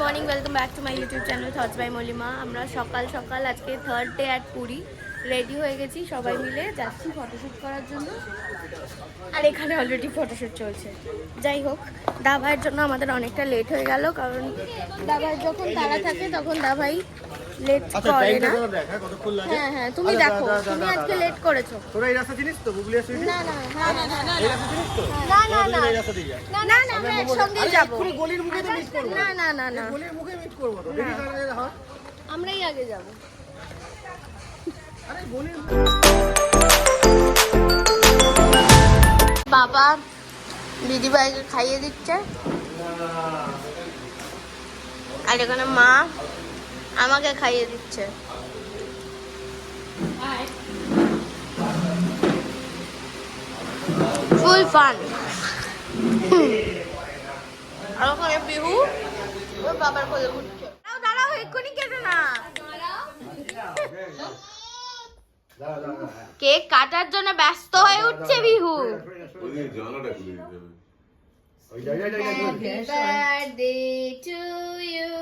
Morning, welcome back to my YouTube channel thoughts by Molima. আমরা সকাল সকাল আজকে third day at Puri ready হয়ে গেছি, সবাই মিলে যাচ্ছি ফটোশ্যুট করার জন্য। আর এখানে অলরেডি ফটোশ্যুট চলছে। যাই হোক, দাভাইয়ের জন্য আমাদের অনেকটা লেট হয়ে গেল, কারণ দাভাইয়ের যখন তাড়া থাকে তখন দাভাই লেট করে না। হ্যাঁ হ্যাঁ, তুমি দেখো, তুমি আজকে লেট করেছো। তোরা এই রাস্তা চিনিস তো? গুগলি আসছিস? না না না না না এই রাস্তা চিনিস তো? না না না এই রাস্তা দিয়ে যা। না না না, আমরা একসঙ্গেই যাব। পুরো গলির মুখে তো মিট করব। না না না না, গলির মুখে মিট করব তো। দেখি কারা হয়। আমরাই আগে যাব। আরে গলির বাবা দিদিভাইকে খাইয়ে দিচ্ছে, আর এখানে মা আমাকে খাইয়ে দিচ্ছে। ফুল ফান। আর ওখানে বিহু ওর বাবার কোলে উঠছে। দাঁড়াও দাঁড়াও, এক্ষুনি কেটে না। কেক কাটার জন্য ব্যস্ত হয়ে উঠছে Bihu. Happy birthday to you.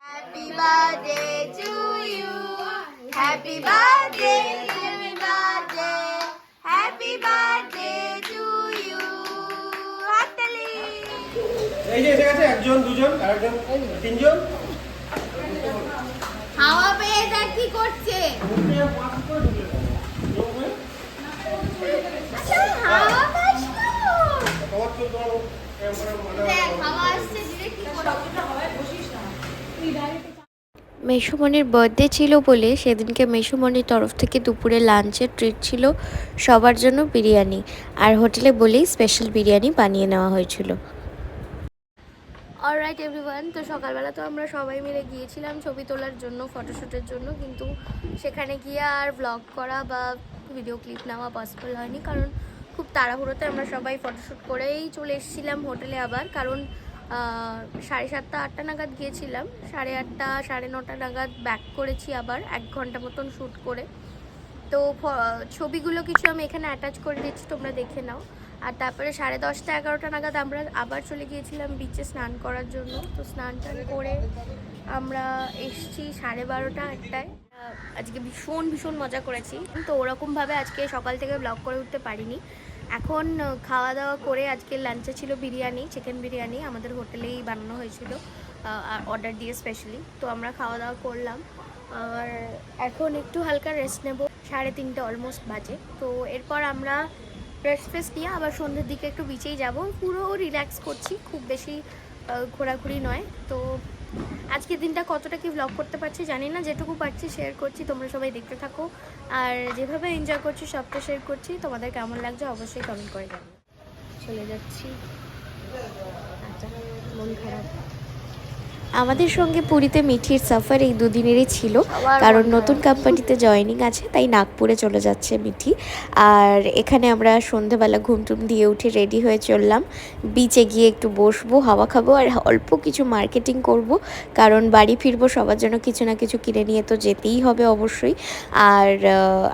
Happy birthday to you. Happy birthday, happy birthday. Happy birthday to you. হাততালি। এই যে এসে গেছে একজন, দুজন, আরেকজন, তিনজন। হাওয়া পেয়ে দেখ কি করছে। আচ্ছা, হাওয়া পাস না। দেখ, হাওয়া আসছে, ডিরেক্ট কি করবে। মেসুমণির বার্থডে ছিল বলে সেদিনকে মেসুমণির তরফ থেকে দুপুরে লাঞ্চের ট্রিট ছিল সবার জন্য বিরিয়ানি, আর হোটেলে বলেই স্পেশাল বিরিয়ানি বানিয়ে নেওয়া হয়েছিল। অলরাইট এভরিওয়ান, তো সকালবেলা তো আমরা সবাই মিলে গিয়েছিলাম ছবি তোলার জন্য, ফটোশ্যুটের জন্য, কিন্তু সেখানে গিয়ে আর ব্লগ করা বা ভিডিও ক্লিপ নেওয়া পসিবল হয়নি, কারণ খুব তাড়াহুড়োতে আমরা সবাই ফটোশ্যুট করেই চলে এসেছিলাম হোটেলে আবার। কারণ 7:30 8টা নাগাদ গিয়েছিলাম, 8:30 9:30 নাগাদ ব্যাক করেছি আবার 1 ঘন্টা মতন শ্যুট করে। তো ছবিগুলো কিছু আমি এখানে অ্যাটাচ করে দিচ্ছি, তোমরা দেখে নাও। আর তারপরে 10:30 11টা নাগাদ আমরা আবার চলে গিয়েছিলাম বিচে স্নান করার জন্য। তো স্নান টান করে আমরা এসছি 12:30 1টায়। আজকে ভীষণ ভীষণ মজা করেছি, তো ওরকমভাবে আজকে সকাল থেকে ব্লগ করে উঠতে পারিনি। এখন খাওয়া দাওয়া করে আজকে লাঞ্চে ছিল বিরিয়ানি, চিকেন বিরিয়ানি আমাদের হোটেলেই বানানো হয়েছিল অর্ডার দিয়ে স্পেশালি। তো আমরা খাওয়া দাওয়া করলাম, আর এখন একটু হালকা রেস্ট নেব। 3:30 অলমোস্ট বাজে। তো এরপর আমরা রেস্ট ফেস্ট নিয়ে আবার সন্ধ্যের দিকে একটু বিচেই যাব। পুরো রিল্যাক্স করছি, খুব বেশি ঘোরাঘুরি নয়। তো আজকের দিনটা কতটা কি ব্লগ করতে পারছি জানি না, যেটুকু পারছি শেয়ার করছি, তোমরা সবাই দেখতে থাকো। আর যেভাবে এনজয় করছি সবটা শেয়ার করছি, তোমাদের কেমন লাগছে অবশ্যই কমেন্ট করে জানাবে। চলে যাচ্ছি, আচ্ছা মন খারাপ। আমাদের সঙ্গে পুরীতে মিঠির সফর এই দুদিনেরই ছিল, কারণ নতুন কোম্পানিতে জয়েনিং আছে, তাই নাগপুরে চলে যাচ্ছে মিঠি। আর এখানে আমরা সন্ধেবেলা ঘুমটুম দিয়ে উঠে রেডি হয়ে চললাম বিচে, গিয়ে একটু বসবো, হাওয়া খাবো, আর অল্প কিছু মার্কেটিং করব, কারণ বাড়ি ফিরবো, সবার জন্য কিছু না কিছু কিনে নিয়ে তো যেতেই হবে অবশ্যই। আর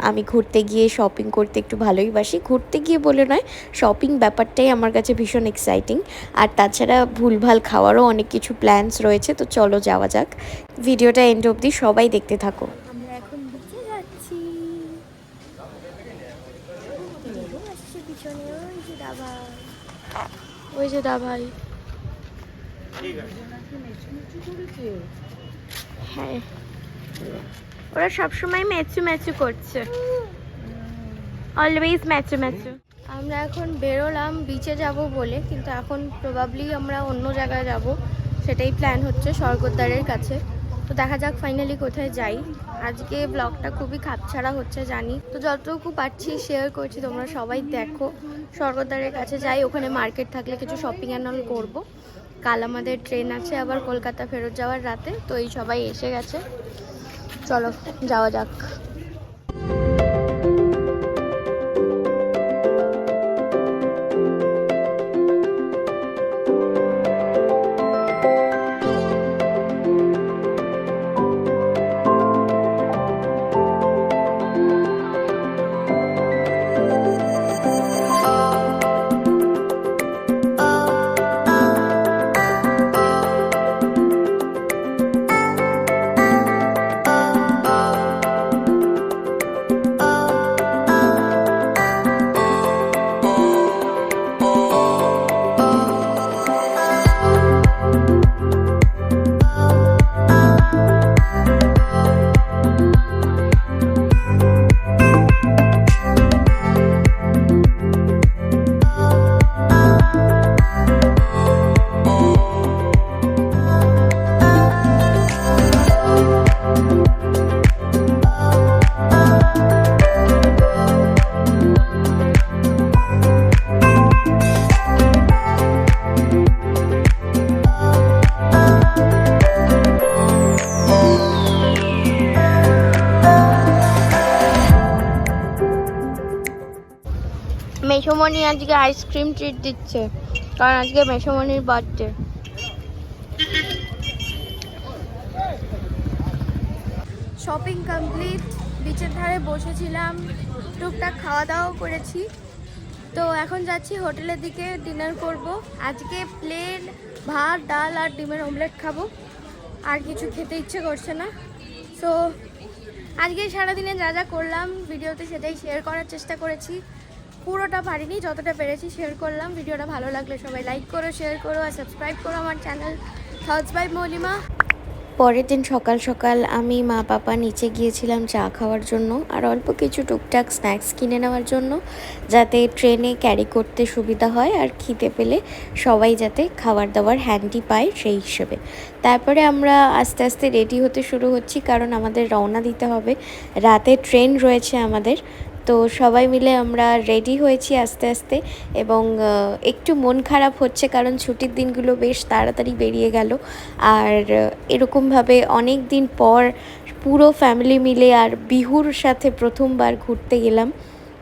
আমি ঘুরতে গিয়ে শপিং করতে একটু ভালোই বাসি, ঘুরতে গিয়ে বলে নয়, শপিং ব্যাপারটাই আমার কাছে ভীষণ এক্সাইটিং। আর তাছাড়া ভুলভাল খাওয়ারও অনেক কিছু প্ল্যানস রয়েছে, তো চলো যাওয়া যাক। ভিডিওটা এন্ড অবধি সবাই দেখতে থাকো। আমরা এখন বিচে যাচ্ছি। আসছে পিছনে ওই যে দাভাই, ওই যে দাভাই। হ্যাঁ, ওরা সবসময় ম্যাচু ম্যাচু করছে, অলওয়েজ ম্যাচু ম্যাচু। আমরা এখন বেরোলাম বিচে যাব বলে, কিন্তু এখন প্রবাবলি আমরা অন্য জায়গায় যাব, সেটাই প্ল্যান হচ্ছে স্বর্গদ্বারের কাছে। তো দেখা যাক ফাইনালি কোথায় যাই। আজকে ব্লগটা খুবই খাপছাড়া হচ্ছে জানি, তো যতটুকু পারছি শেয়ার করছি, তোমরা সবাই দেখো। স্বর্গদ্বারের কাছে যাই, ওখানে মার্কেট থাকলে কিছু শপিং অ্যান্ড অল করবো। কাল আমাদের ট্রেন আছে আবার কলকাতা ফেরত যাওয়ার রাতে, তো এই সবাই এসে গেছে, চলো যাওয়া যাক। মেসোমণি আজকে আইসক্রিম ট্রিট দিচ্ছে, কারণ আজকে মেসোমণির বার্থডে। শপিং কমপ্লিট, বিচের ধারে বসেছিলাম, টুকটাক খাওয়া দাওয়াও করেছি। তো এখন যাচ্ছি হোটেলের দিকে, ডিনার করব। আজকে প্লেন ভাত, ডাল আর ডিমের অমলেট খাবো, আর কিছু খেতে ইচ্ছে করছে না। সো আজকে সারাদিনে যা যা করলাম ভিডিওতে সেটাই শেয়ার করার চেষ্টা করেছি। পুরোটা পারিনি, যতটা পেরেছি শেয়ার করলাম। ভিডিওটা ভালো লাগলে সবাই লাইক করো, শেয়ার করো আর সাবস্ক্রাইব করো আমার চ্যানেল থটস বাই মলিমা। পরের দিন সকাল সকাল আমি মা পাপা নিচে গিয়েছিলাম চা খাওয়ার জন্য আর অল্প কিছু টুকটাক স্ন্যাক্স কিনে নেওয়ার জন্য, যাতে ট্রেনে ক্যারি করতে সুবিধা হয় আর খিদে পেলে সবাই যাতে খাবার দাবার হ্যান্ডি পায় সেই হিসেবে। তারপরে আমরা আস্তে আস্তে রেডি হতে শুরু হচ্ছি, কারণ আমাদের রওনা দিতে হবে, রাতে ট্রেন রয়েছে আমাদের। তো সবাই মিলে আমরা রেডি হয়েছি আস্তে আস্তে, এবং একটু মন খারাপ হচ্ছে কারণ ছুটির দিনগুলো বেশ তাড়াতাড়ি বেরিয়ে গেল। আর এরকমভাবে অনেক দিন পর পুরো ফ্যামিলি মিলে আর বিহুর সাথে প্রথমবার ঘুরতে গেলাম,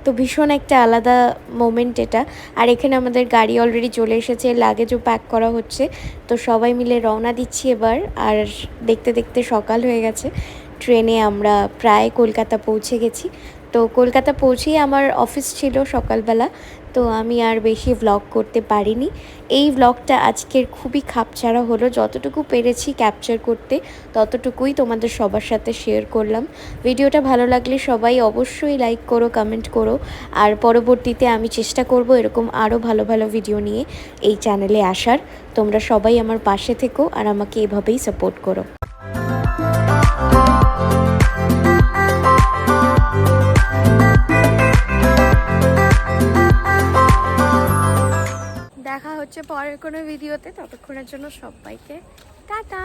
তো ভীষণ একটা আলাদা মোমেন্ট এটা। আর এখানে আমাদের গাড়ি অলরেডি চলে এসেছে, লাগেজও প্যাক করা হচ্ছে। তো সবাই মিলে রওনা দিচ্ছি এবার, আর দেখতে দেখতে সকাল হয়ে গেছে। ট্রেনে আমরা প্রায় কলকাতা পৌঁছে গেছি। তো কলকাতা পৌঁছেই আমার অফিস ছিল সকালবেলা, তো আমি আর বেশি ভ্লগ করতে পারিনি। এই ভ্লগটা আজকের খুবই খাপছাড়া হলো, যতটুকু পেরেছি ক্যাপচার করতে ততটুকুই তোমাদের সবার সাথে শেয়ার করলাম। ভিডিওটা ভালো লাগলে সবাই অবশ্যই লাইক করো, কমেন্ট করো, আর পরবর্তীতে আমি চেষ্টা করব এরকম আরও ভালো ভালো ভিডিও নিয়ে এই চ্যানেলে আসার। তোমরা সবাই আমার পাশে থেকো আর আমাকে এভাবেই সাপোর্ট করো। দেখা হচ্ছে পরের কোনো ভিডিওতে, ততক্ষণের জন্য সবাইকে টাটা।